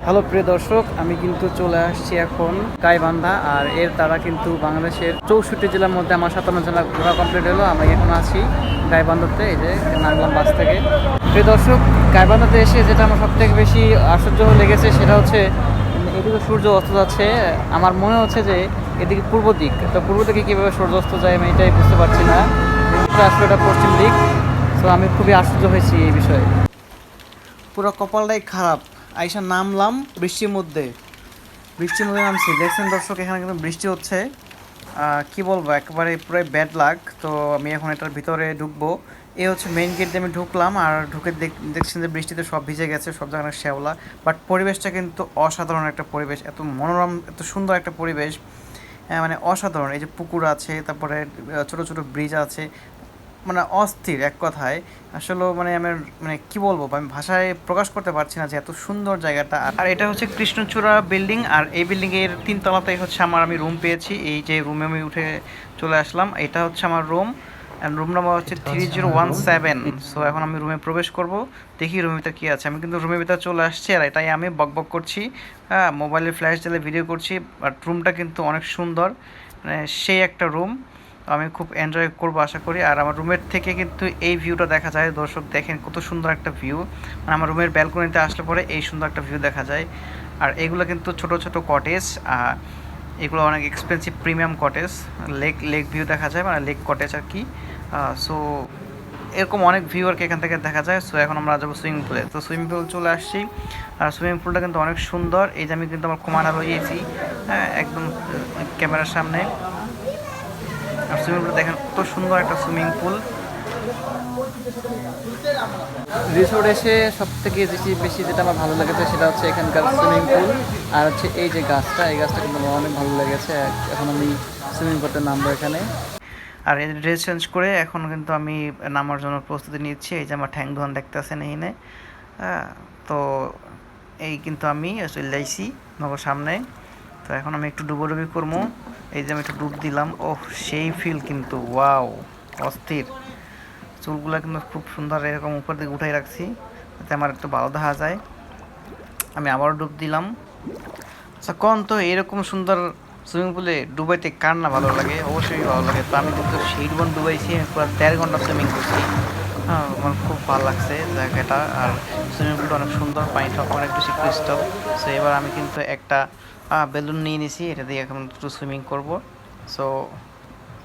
Hello প্রিয় দর্শক, আমি কিন্তু চলে আসছি এখন গাইবান্ধা। আর এর দ্বারা কিন্তু বাংলাদেশের 64 জেলার মধ্যে আমার 57 জেলা ঘোরা কমপ্লিট হলো। আমি এখন আছি গাইবান্ধাতে, এই যে নামলাম বাস থেকে। প্রিয় দর্শক, গাইবান্ধাতে এসে যেটা আমার সব থেকে বেশি আশ্চর্য লেগেছে সেটা হচ্ছে এদিকে সূর্য অস্ত যাচ্ছে। আমার মনে হচ্ছে যে এদিকে পূর্ব দিক, তো পূর্ব দিকে কীভাবে সূর্য অস্ত যায় আমি এটাই বুঝতে পারছি না। আসলে এটা পশ্চিম দিক। তো আমি খুবই আশ্চর্য হয়েছি এই বিষয়ে। পুরো কপালটাই খারাপ। আইসা নামলাম বৃষ্টির মধ্যে নামছি। দেখছেন দর্শক, এখানে কিন্তু বৃষ্টি হচ্ছে। কি বলবো, একেবারে পুরো ব্যাড লাক। তো আমি এখন এটার ভিতরে ঢুকবো। এই হচ্ছে মেইন গেট দিয়ে আমি ঢুকলাম, আর ঢুকে দেখছেন যে বৃষ্টিতে সব ভিজে গেছে, সব জায়গায় শ্যাওলা। বাট পরিবেশটা কিন্তু অসাধারণ একটা পরিবেশ, এত মনোরম, এত সুন্দর একটা পরিবেশ। মানে অসাধারণ। এই যে পুকুর আছে, তারপরে ছোট ছোট ব্রিজ আছে, মানে অস্থির এক কথায়। আসলে মানে আমার মানে কি বলবো, আমি ভাষায় প্রকাশ করতে পারছি না যে এত সুন্দর জায়গাটা। আর এটা হচ্ছে কৃষ্ণচূড়া বিল্ডিং, আর এই বিল্ডিং এর 3 তলাতেই হচ্ছে আমি রুম পেয়েছি। এই যে রুমে আমি উঠে চলে আসলাম, এটা হচ্ছে আমার রুম। অ্যান্ড রুম নাম্বার হচ্ছে 3017। সো এখন আমি রুমে প্রবেশ করব, দেখি রুমের ভিতরে কী আছে। আমি কিন্তু রুমের ভিতরে চলে আসছি, আর এটাই আমি বকবক করছি। হ্যাঁ, মোবাইলে ফ্ল্যাশ দিলে ভিডিও করছি। বাট রুমটা কিন্তু অনেক সুন্দর, মানে সেই একটা রুম। আমি খুব এনজয় করবো আশা করি। আর আমার রুমের থেকে কিন্তু এই ভিউটা দেখা যায়। দর্শক দেখেন কত সুন্দর একটা ভিউ, মানে আমার রুমের ব্যালকনিতে আসলে পরে এই সুন্দর একটা ভিউ দেখা যায়। আর এগুলো কিন্তু ছোট ছোট কটেজ, এগুলো অনেক expensive premium cottage. Lake lake view দেখা যায়, মানে লেক কটেজ আর কি। সো এরকম অনেক ভিউ আর কি এখান থেকে দেখা যায়। সো এখন আমরা যাবো সুইমিং পুলে। তো সুইমিং পুল চলে আসছি, আর সুইমিং পুলটা কিন্তু অনেক সুন্দর। এই যে আমি কিন্তু আমার কোমানা রয়েছি, হ্যাঁ, একদম ক্যামেরার সামনে। আর সুইমিং পুল দেখেন কত সুন্দর একটা সুইমিং পুল। রিসোর্ট এসে সব থেকে বেশি বেশি যেটা আমার ভালো লেগেছে সেটা হচ্ছে এখানকার সুইমিং পুল। আর হচ্ছে এই যে গাছটা, এই গাছটা কিন্তু আমার অনেক ভালো লেগেছে। এখন আমি সুইমিং করতে নামবো এখানে। আর এই ড্রেস চেঞ্জ করে এখন কিন্তু আমি নামার জন্য প্রস্তুতি নিচ্ছি। এই যে আমার ঠ্যাং ধোয়ান দেখতেছেন এইখানে। তো এই কিন্তু আমি চলে যাইছি নগর সামনে। তো এখন আমি একটু ডুবোডুবি করবো। এই যে আমি একটু ডুব দিলাম, ওহ সেই ফিল কিন্তু, ওয়াও, অস্থির। চুলগুলো কিন্তু খুব সুন্দর এরকম উপর দিকে উঠাই রাখছি যাতে আমার একটু ভালো দেখা যায়। আমি আবারও ডুব দিলাম। আচ্ছা কোন তো, এরকম সুন্দর সুইমিং পুলে ডুবাইতে কার না ভালো লাগে? অবশ্যই ভালো লাগে। তো আমি কিন্তু সেই ডুবাইছি, আমি পুরো 1.5 ঘন্টা সুইমিং করছি। হ্যাঁ, আমার খুব ভালো লাগছে জায়গাটা। আর সুইমিং পুলটা অনেক সুন্দর, পানিটা অনেক বেশি ক্রিস্টাল। সো এবার আমি কিন্তু একটা বেলুন নিয়ে নিছি, এটা দিয়ে এখন একটু সুইমিং করবো। সো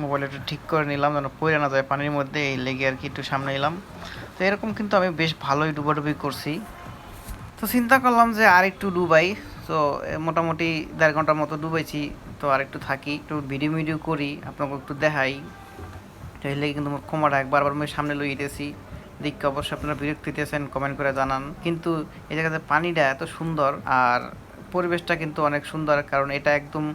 মোবাইল একটু ঠিক করে নিলাম যেন পড়ে না যায় পানির মধ্যে, এই লেগে আর কি একটু সামনে এলাম। তো এরকম কিন্তু আমি বেশ ভালোই ডুবাডুবি করছি। তো চিন্তা করলাম যে আর একটু ডুবাই। তো মোটামুটি 1.5 ঘন্টার মতো ডুবাইছি। তো আর একটু থাকি, একটু ভিডিও করি, আপনাকে একটু দেখাই। তো এই লেগে কিন্তু ক্ষমাটা একবার আমি সামনে লইতেছি। দেখে অবশ্যই আপনারা বিরক্ত হইতেছেন, কমেন্ট করে জানান। কিন্তু এই জায়গাতে পানিটা এত সুন্দর, আর পরিবেশটা কিন্তু অনেক সুন্দর, কারণ এটা একদম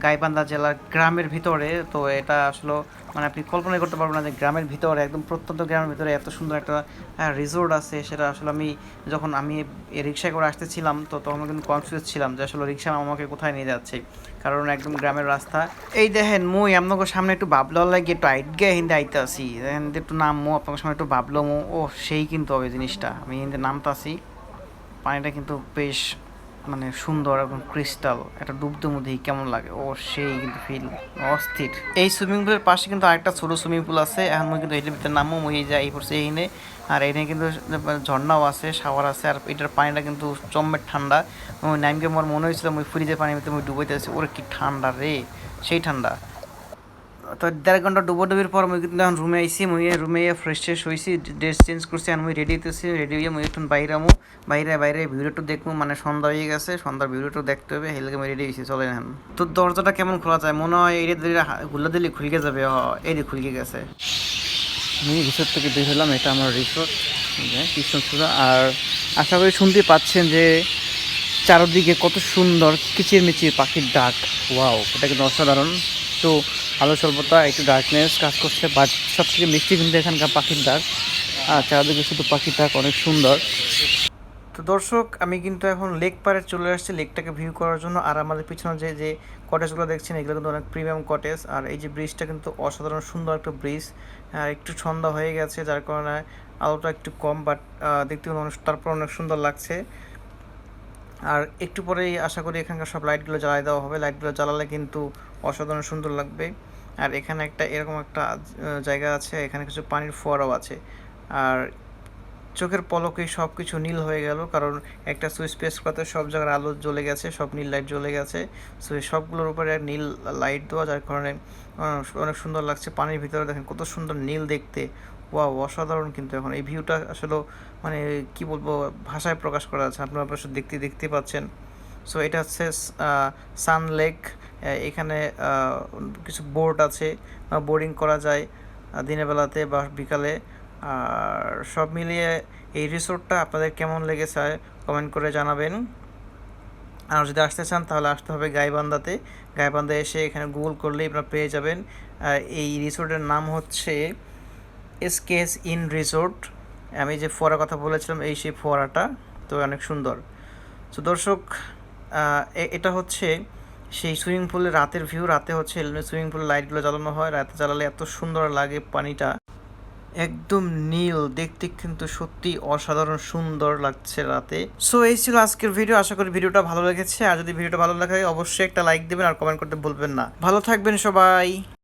গাইবান্ধা জেলার গ্রামের ভিতরে। তো এটা আসলে মানে আপনি কল্পনা করতে পারবেন না যে গ্রামের ভিতরে, একদম প্রত্যন্ত গ্রামের ভিতরে এত সুন্দর একটা রিসোর্ট আছে। সেটা আসলে যখন আমি রিক্সায় করে আসতেছিলাম, তো তখন কিন্তু কনফিউজ ছিলাম যে আসলে রিক্সা আমাকে কোথায় নিয়ে যাচ্ছে, কারণ একদম গ্রামের রাস্তা। এই দেখেন মুই আপনাদের সামনে একটু ভাবলো লাগে, একটু আইট গে হিন্দে আইতে আসি, দেখেন একটু নামমো আপনাদের সামনে একটু ভাবলো মো, ও সেই কিন্তু হবে জিনিসটা। আমি হিন্দে নামতাছি, পানিটা কিন্তু বেশ মানে সুন্দর এবং ক্রিস্টাল। একটা ডুবতে মধ্যে কেমন লাগে, ও সেই কিন্তু ফিল অস্থির। এই সুইমিং পুলের পাশে কিন্তু আরেকটা ছোট সুইমিং পুল আছে। এখন মই কিন্তু এটার ভিতরে নামও মই যাই এই পড়ছে এইনে। আর এখানে কিন্তু ঝর্ণাও আছে, শাওয়ার আছে। আর এটার পানিটা কিন্তু চম্মের ঠান্ডা। ওই নামকে আমার মনে হয়েছিল ওই ফ্রিজের পানির ভিতরে ডুবাইতেছি, ওরে কি ঠান্ডা রে, সেই ঠান্ডা। তো 1.5 ঘন্টা ডুবোডুবির পর মুই কিন্তু এখন রুমে আইসি। মুই রুমে ফ্রেশ ট্রেশ হয়েছি, ড্রেস চেঞ্জ করছি, আর মুই রেডি হইতেছি। রেডি হয়ে মুই একটু বাইরে আমু, বাইরে ভিডিওটা দেখবো, মানে সন্ধ্যা হয়ে গেছে, সন্ধ্যার ভিডিওটা দেখতে হবে। হেলে আমি রেডি হয়েছি, চলে এখন। তো দরজাটা কেমন খোলা যায়, মনে হয় এটা দিলে খুলে দিলে খুলকে যাবে। এই যে খুলকে গেছে। আমি রিসোর্ট থেকে বের হলাম, এটা আমার রিসোর্ট কৃষ্ণচূড়া। আর আশা করি শুনতে পাচ্ছেন যে চারদিকে কত সুন্দর কিচিরমিচির পাখির ডাক। ওয়াও, এটা কিন্তু অসাধারণ। তো আলো স্বল্পতা, একটু ডার্কনেস কাজ করছে, বাট সব থেকে মিষ্টি কিন্তু এখানকার পাখির ডাক। আর চারদিকে শুধু পাখির ডাক, অনেক সুন্দর। তো দর্শক, আমি কিন্তু এখন লেক পাড়ে চলে আসছি লেকটাকে ভিউ করার জন্য। আর আমাদের পিছনে যে কটেজগুলো দেখছেন, এগুলো কিন্তু অনেক প্রিমিয়াম কটেজ। আর এই যে ব্রিজটা কিন্তু অসাধারণ সুন্দর একটা ব্রিজ। আর একটু সন্ধ্যা হয়ে গেছে, যার কারণে আলোটা একটু কম, বাট দেখতে তারপর অনেক সুন্দর লাগছে। আর একটু পরেই আশা করি এখানকার সব লাইটগুলো জ্বালাই দেওয়া হবে। লাইটগুলো জ্বালালে কিন্তু অসাধারণ সুন্দর লাগবে। আর এখানে একটা এরকম একটা জায়গা আছে, এখানে কিছু পানির ফোয়ারাও আছে। আর চোখের পলকেই সব কিছু নীল হয়ে গেল, কারণ একটা সুইচ প্রেস করতে সব জায়গার আলো জ্বলে গেছে, সব নীল লাইট জ্বলে গেছে। সো এই সবগুলোর উপরে নীল লাইট দেওয়া, যার কারণে অনেক সুন্দর লাগছে। পানির ভিতরে দেখেন কত সুন্দর নীল দেখতে, ওয়াও অসাধারণ। কিন্তু এখন এই ভিউটা আসলে মানে কি বলবো, ভাষায় প্রকাশ করা যাচ্ছে, আপনারা অবশ্য দেখতে পাচ্ছেন। সো এটা হচ্ছে সান লেক। এখানে কিছু বোট আছে, বোর্ডিং করা যায় দিনের বেলাতে বা বিকালে। আর সব মিলিয়ে এই রিসোর্টটা আপনাদের কেমন লেগেছে কমেন্ট করে জানাবেন। আর যদি আসতে চান তাহলে আসতে হবে গাইবান্ধাতে। গাইবান্ধা এসে এখানে গুগল করলেই আপনারা পেয়ে যাবেন। এই রিসোর্টের নাম হচ্ছে এসকেএস ইন রিসোর্ট। আমি যে ফোয়ারার কথা বলেছিলাম এই সেই ফোয়ারাটা, তো অনেক সুন্দর। তো দর্শক, এটা হচ্ছে সেই সুইমিং পুলের রাতের ভিউ। রাতে হচ্ছে সুইমিং পুলের লাইটগুলো জ্বালানো হয়, রাতে জ্বালালে এত সুন্দর লাগে, পানিটা একদম নীল দেখতে, কিন্তু সত্যি অসাধারণ সুন্দর লাগছে রাতে। সো এই ছিল আজকের ভিডিও। আশা করি ভিডিওটা ভালো লেগেছে। আর যদি ভিডিওটা ভালো লাগে অবশ্যই একটা লাইক দেবেন আর কমেন্ট করতে ভুলবেন না। ভালো থাকবেন সবাই।